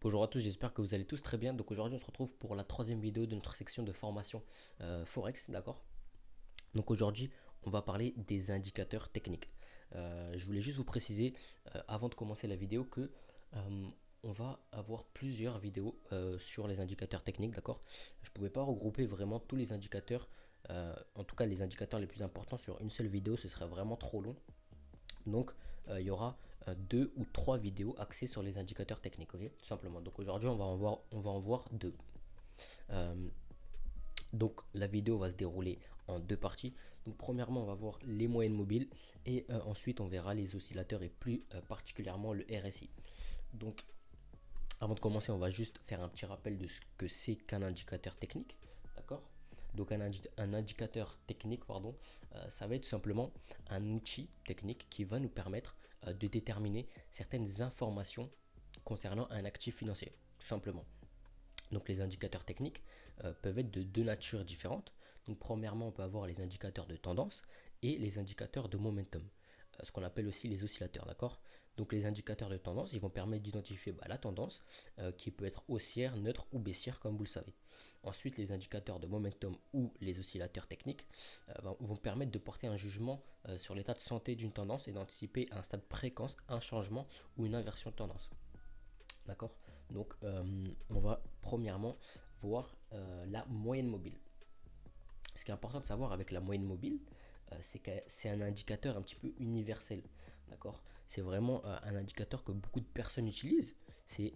Bonjour à tous, j'espère que vous allez tous très bien. Donc aujourd'hui on se retrouve pour la troisième vidéo de notre section de formation Forex, d'accord. Donc aujourd'hui on va parler des indicateurs techniques. Je voulais juste vous préciser avant de commencer la vidéo que on va avoir plusieurs vidéos sur les indicateurs techniques, d'accord. Je ne pouvais pas regrouper vraiment tous les indicateurs, en tout cas les indicateurs les plus importants sur une seule vidéo, ce serait vraiment trop long. Donc, il y aura deux ou trois vidéos axées sur les indicateurs techniques, ok, tout simplement. Donc aujourd'hui, on va en voir deux. Euh, donc la vidéo va se dérouler en deux parties. Donc premièrement, on va voir les moyennes mobiles et ensuite on verra les oscillateurs et plus particulièrement le RSI. Donc avant de commencer, on va juste faire un petit rappel de ce que c'est qu'un indicateur technique, d'accord. Donc un indicateur technique, pardon, ça va être tout simplement un outil technique qui va nous permettre de déterminer certaines informations concernant un actif financier, tout simplement. Donc les indicateurs techniques peuvent être de deux natures différentes. Donc premièrement, on peut avoir les indicateurs de tendance et les indicateurs de momentum, ce qu'on appelle aussi les oscillateurs, d'accord. Donc les indicateurs de tendance, ils vont permettre d'identifier la tendance qui peut être haussière, neutre ou baissière, comme vous le savez. Ensuite, les indicateurs de momentum ou les oscillateurs techniques vont permettre de porter un jugement sur l'état de santé d'une tendance et d'anticiper à un stade précoce un changement ou une inversion de tendance. D'accord. Donc, on va premièrement voir la moyenne mobile. Ce qui est important de savoir avec la moyenne mobile, c'est que c'est un indicateur un petit peu universel. D'accord. C'est vraiment un indicateur que beaucoup de personnes utilisent. C'est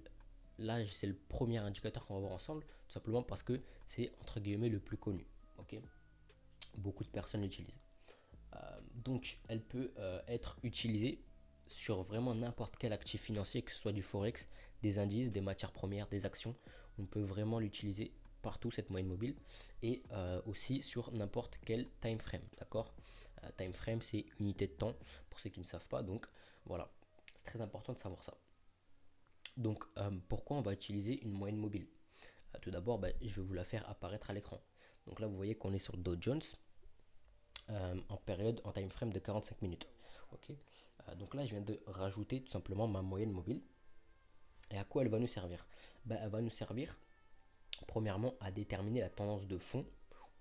le premier indicateur qu'on va voir ensemble, tout simplement parce que c'est entre guillemets le plus connu. Ok. Beaucoup de personnes l'utilisent. Donc, elle peut être utilisée sur vraiment n'importe quel actif financier, que ce soit du forex, des indices, des matières premières, des actions. On peut vraiment l'utiliser partout, cette moyenne mobile, et aussi sur n'importe quel time frame, d'accord. Time frame, c'est unité de temps, pour ceux qui ne savent pas, donc voilà, c'est très important de savoir ça. Donc, pourquoi on va utiliser une moyenne mobile? Tout d'abord, je vais vous la faire apparaître à l'écran. Donc là, vous voyez qu'on est sur Dow Jones, en time frame de 45 minutes. Ok. Donc là, je viens de rajouter tout simplement ma moyenne mobile. Et à quoi elle va nous servir? Elle va nous servir premièrement à déterminer la tendance de fond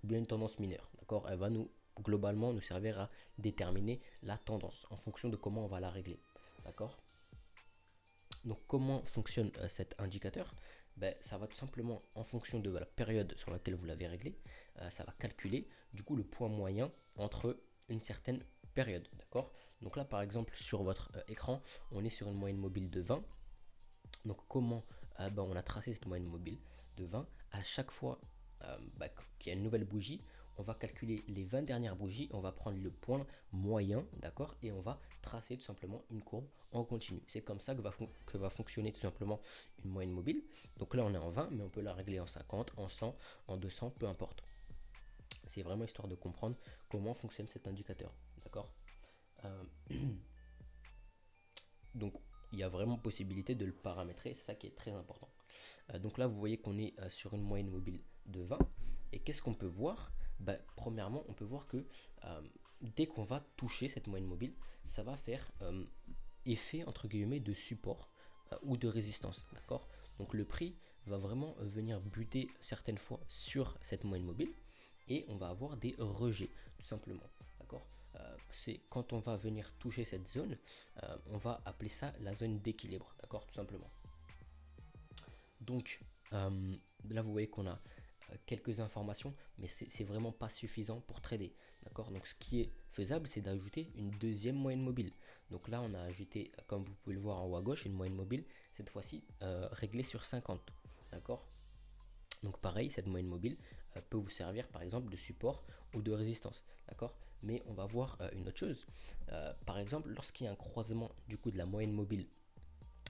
ou bien une tendance mineure. D'accord. Elle va nous globalement nous servir à déterminer la tendance en fonction de comment on va la régler. D'accord. Donc comment fonctionne cet indicateur? Ça va tout simplement en fonction de la période sur laquelle vous l'avez réglé, ça va calculer du coup le point moyen entre une certaine période, d'accord. Donc là par exemple sur votre écran, on est sur une moyenne mobile de 20. Donc comment on a tracé cette moyenne mobile de 20? À chaque fois qu'il y a une nouvelle bougie, on va calculer les 20 dernières bougies, on va prendre le point moyen, d'accord, et on va tracer tout simplement une courbe en continu. C'est comme ça que va fonctionner tout simplement une moyenne mobile. Donc là on est en 20, mais on peut la régler en 50, en 100, en 200, peu importe. C'est vraiment histoire de comprendre comment fonctionne cet indicateur, d'accord. euh, Donc il y a vraiment possibilité de le paramétrer, c'est ça qui est très important. Donc là, vous voyez qu'on est sur une moyenne mobile de 20. Et qu'est-ce qu'on peut voir? Premièrement, on peut voir que dès qu'on va toucher cette moyenne mobile, ça va faire effet entre guillemets de support ou de résistance. D'accord. Donc le prix va vraiment venir buter certaines fois sur cette moyenne mobile et on va avoir des rejets tout simplement. D'accord. C'est quand on va venir toucher cette zone, on va appeler ça la zone d'équilibre. D'accord, tout simplement. Donc là, vous voyez qu'on a quelques informations, mais c'est vraiment pas suffisant pour trader. D'accord. Donc ce qui est faisable, c'est d'ajouter une deuxième moyenne mobile. Donc là, on a ajouté, comme vous pouvez le voir en haut à gauche, une moyenne mobile, cette fois-ci réglée sur 50. D'accord. Donc pareil, cette moyenne mobile peut vous servir par exemple de support ou de résistance. D'accord. Mais on va voir une autre chose. Par exemple, lorsqu'il y a un croisement du coup de la moyenne mobile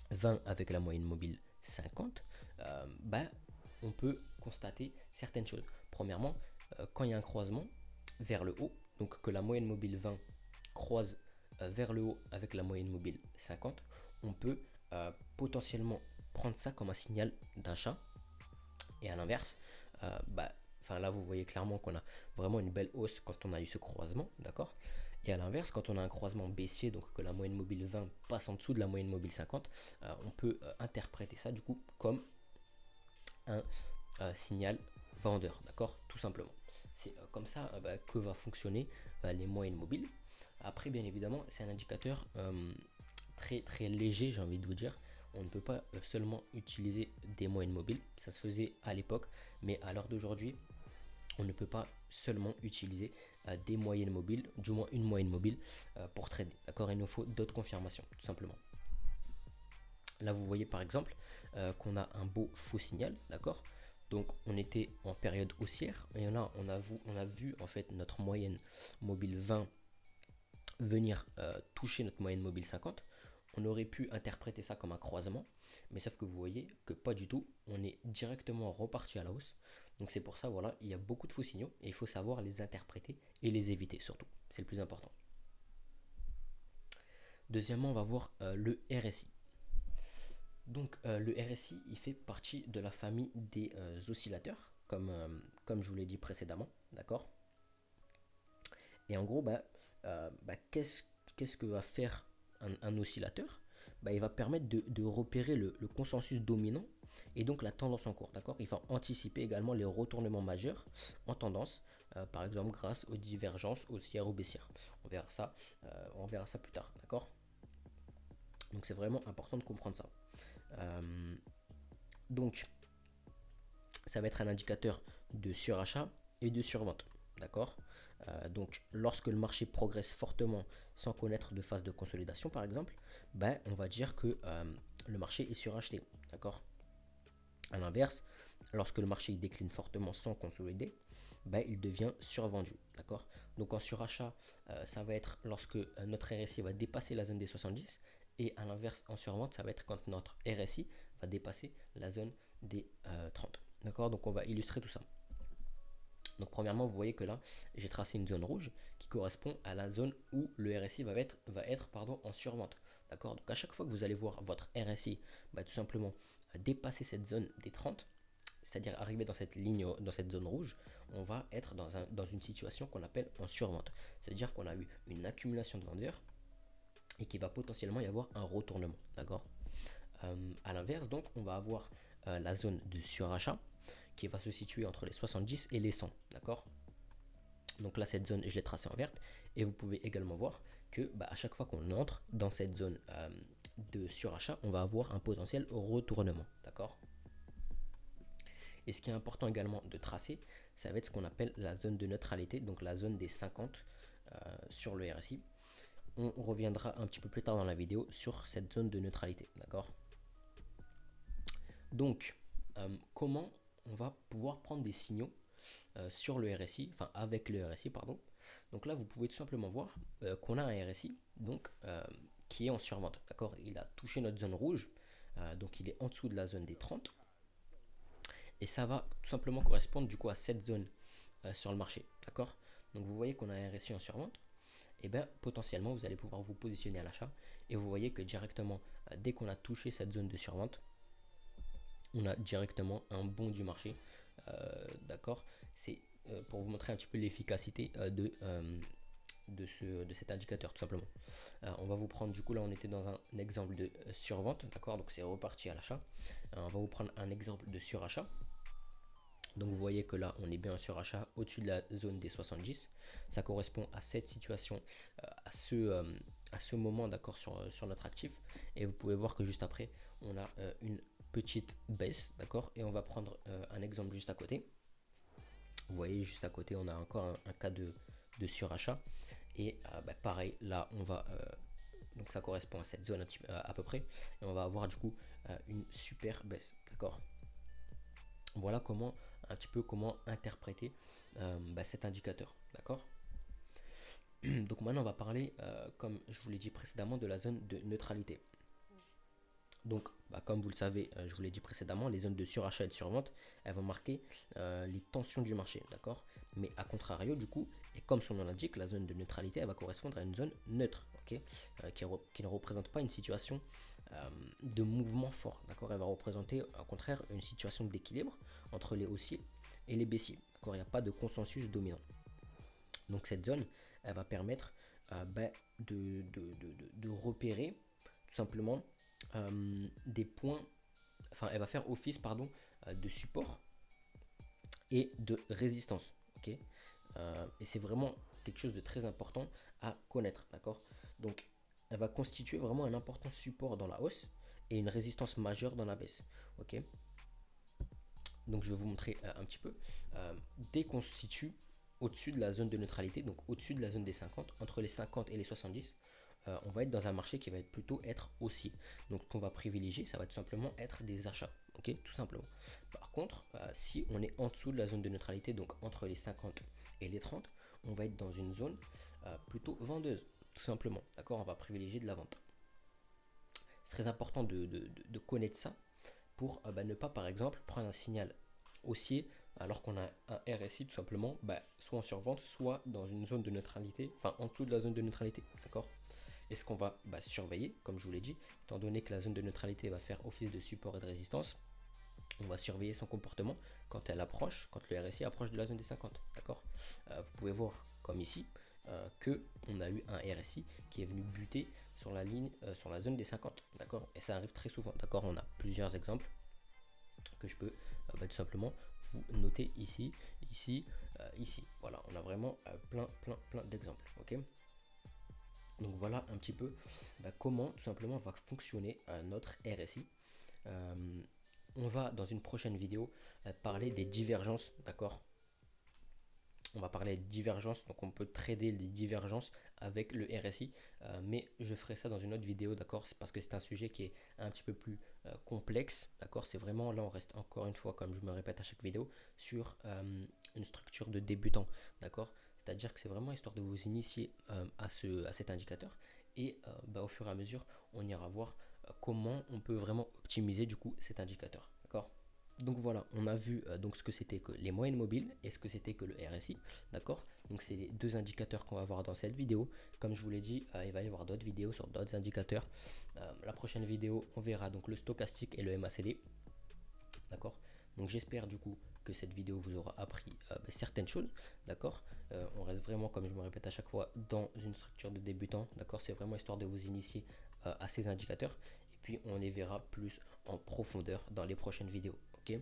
20 avec la moyenne mobile 50, on peut constater certaines choses. Premièrement, quand il y a un croisement vers le haut, donc que la moyenne mobile 20 croise vers le haut avec la moyenne mobile 50, on peut potentiellement prendre ça comme un signal d'achat. Et à l'inverse, là vous voyez clairement qu'on a vraiment une belle hausse quand on a eu ce croisement, d'accord. Et à l'inverse, quand on a un croisement baissier, donc que la moyenne mobile 20 passe en dessous de la moyenne mobile 50, on peut interpréter ça du coup comme un signal vendeur, d'accord, tout simplement. C'est comme ça que va fonctionner les moyennes mobiles. Après, bien évidemment, c'est un indicateur très très léger, j'ai envie de vous dire. On ne peut pas seulement utiliser des moyennes mobiles, ça se faisait à l'époque, mais à l'heure d'aujourd'hui, on ne peut pas seulement utiliser des moyennes mobiles, du moins une moyenne mobile pour trader. D'accord, il nous faut d'autres confirmations, tout simplement. Là, vous voyez par exemple qu'on a un beau faux signal, d'accord. Donc, on était en période haussière et là, on a vu en fait notre moyenne mobile 20 venir toucher notre moyenne mobile 50. On aurait pu interpréter ça comme un croisement, mais sauf que vous voyez que pas du tout, on est directement reparti à la hausse. Donc c'est pour ça, voilà, il y a beaucoup de faux signaux et il faut savoir les interpréter et les éviter surtout. C'est le plus important. Deuxièmement, on va voir le RSI. Donc le RSI, il fait partie de la famille des oscillateurs, comme je vous l'ai dit précédemment, d'accord. Et en gros, qu'est-ce que va faire un oscillateur? Il va permettre de repérer le consensus dominant et donc la tendance en cours, d'accord. Il va anticiper également les retournements majeurs en tendance, par exemple grâce aux divergences haussières ou baissières. On verra ça plus tard, d'accord. Donc c'est vraiment important de comprendre ça. Donc ça va être un indicateur de surachat et de survente, d'accord. Donc lorsque le marché progresse fortement sans connaître de phase de consolidation par exemple, on va dire que le marché est suracheté, d'accord. À l'inverse, lorsque le marché décline fortement sans consolider, il devient survendu, d'accord. Donc en surachat, ça va être lorsque notre RSI va dépasser la zone des 70, et à l'inverse en survente, ça va être quand notre RSI va dépasser la zone des 30, d'accord. Donc on va illustrer tout ça. Donc premièrement, vous voyez que là, j'ai tracé une zone rouge qui correspond à la zone où le RSI va être en survente. D'accord. Donc à chaque fois que vous allez voir votre RSI tout simplement dépasser cette zone des 30, c'est-à-dire arriver dans cette ligne, dans cette zone rouge, on va être dans une situation qu'on appelle en survente. C'est-à-dire qu'on a eu une accumulation de vendeurs et qu'il va potentiellement y avoir un retournement. D'accord. À l'inverse, donc, on va avoir la zone de surachat qui va se situer entre les 70 et les 100. D'accord. Donc là, cette zone, je l'ai tracée en verte. Et vous pouvez également voir que à chaque fois qu'on entre dans cette zone de surachat, on va avoir un potentiel retournement. D'accord. Et ce qui est important également de tracer, ça va être ce qu'on appelle la zone de neutralité, donc la zone des 50 sur le RSI. On reviendra un petit peu plus tard dans la vidéo sur cette zone de neutralité. D'accord. Donc, comment on va pouvoir prendre des signaux sur le RSI, enfin avec le RSI, pardon. Donc là, vous pouvez tout simplement voir qu'on a un RSI donc, qui est en survente. D'accord. Il a touché notre zone rouge, donc il est en dessous de la zone des 30. Et ça va tout simplement correspondre du coup à cette zone sur le marché. D'accord. Donc vous voyez qu'on a un RSI en survente. Et potentiellement, vous allez pouvoir vous positionner à l'achat. Et vous voyez que directement, dès qu'on a touché cette zone de survente, on a directement un bond du marché. D'accord. C'est pour vous montrer un petit peu l'efficacité de cet indicateur, tout simplement. On va vous prendre, du coup, là, on était dans un exemple de survente. D'accord. Donc, c'est reparti à l'achat. On va vous prendre un exemple de surachat. Donc vous voyez que là on est bien sur achat au-dessus de la zone des 70. Ça correspond à cette situation, à ce moment, d'accord, sur notre actif. Et vous pouvez voir que juste après on a une petite baisse, d'accord. Et on va prendre un exemple juste à côté. Vous voyez juste à côté on a encore un cas de surachat. Et pareil là on va donc ça correspond à cette zone à peu près. Et on va avoir du coup une super baisse, d'accord. Voilà un petit peu comment interpréter cet indicateur, d'accord. Donc maintenant on va parler, comme je vous l'ai dit précédemment, de la zone de neutralité. Donc comme vous le savez, je vous l'ai dit précédemment, les zones de surachat et de survente, elles vont marquer les tensions du marché, d'accord. Mais à contrario du coup, et comme son nom l'indique, la zone de neutralité, elle va correspondre à une zone neutre, ok, qui ne représente pas une situation de mouvement fort, d'accord. Elle va représenter au contraire une situation d'équilibre entre les haussiers et les baissiers, d'accord. Il n'y a pas de consensus dominant. Donc cette zone, elle va permettre de repérer tout simplement des points, enfin elle va faire office pardon, de support et de résistance. Ok. Et c'est vraiment quelque chose de très important à connaître, d'accord. Donc elle va constituer vraiment un important support dans la hausse et une résistance majeure dans la baisse. Ok. Donc je vais vous montrer un petit peu. Dès qu'on se situe au-dessus de la zone de neutralité, donc au-dessus de la zone des 50, entre les 50 et les 70, on va être dans un marché qui va plutôt être haussier. Donc ce qu'on va privilégier, ça va tout simplement être des achats. Ok, tout simplement. Par contre, si on est en dessous de la zone de neutralité, donc entre les 50 et les 30, on va être dans une zone plutôt vendeuse, tout simplement. D'accord, on va privilégier de la vente. C'est très important de connaître ça pour ne pas, par exemple, prendre un signal haussier alors qu'on a un RSI tout simplement, soit en survente, soit dans une zone de neutralité, enfin en dessous de la zone de neutralité. D'accord. Et ce qu'on va surveiller, comme je vous l'ai dit, étant donné que la zone de neutralité va faire office de support et de résistance, on va surveiller son comportement quand elle approche, quand le RSI approche de la zone des 50. D'accord. Vous pouvez voir comme ici que on a eu un RSI qui est venu buter sur la ligne, sur la zone des 50. D'accord. Et ça arrive très souvent. D'accord. On a plusieurs exemples que je peux tout simplement vous noter ici, ici, ici. Voilà, on a vraiment plein d'exemples. Ok. Donc voilà un petit peu comment tout simplement va fonctionner notre RSI. On va dans une prochaine vidéo parler des divergences, d'accord. On va parler de divergences, donc on peut trader les divergences avec le RSI, mais je ferai ça dans une autre vidéo, d'accord, parce que c'est un sujet qui est un petit peu plus complexe, d'accord. C'est vraiment, là on reste encore une fois, comme je me répète à chaque vidéo, sur une structure de débutant, d'accord. C'est-à-dire que c'est vraiment histoire de vous initier à cet indicateur, et au fur et à mesure, on ira voir comment on peut vraiment optimiser du coup cet indicateur, d'accord. Donc voilà, on a vu donc ce que c'était que les moyennes mobiles et ce que c'était que le RSI, d'accord. Donc c'est les deux indicateurs qu'on va voir dans cette vidéo. Comme je vous l'ai dit, il va y avoir d'autres vidéos sur d'autres indicateurs. La prochaine vidéo, on verra donc le stochastique et le MACD, d'accord. Donc j'espère du coup que cette vidéo vous aura appris certaines choses, d'accord. On reste vraiment, comme je me répète à chaque fois, dans une structure de débutant, d'accord. C'est vraiment histoire de vous initier à ces indicateurs, et puis on les verra plus en profondeur dans les prochaines vidéos. Ok.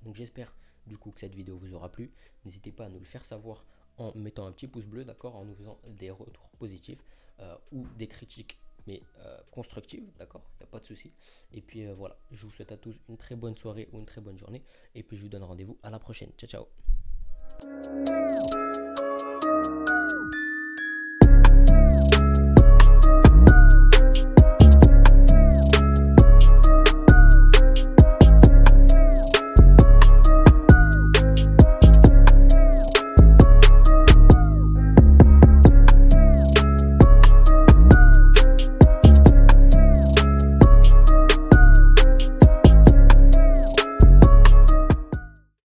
Donc j'espère du coup que cette vidéo vous aura plu. N'hésitez pas à nous le faire savoir en mettant un petit pouce bleu, d'accord, en nous faisant des retours positifs ou des critiques mais constructives, d'accord, il n'y a pas de souci. Et puis voilà, je vous souhaite à tous une très bonne soirée ou une très bonne journée, et puis je vous donne rendez-vous à la prochaine. Ciao ciao.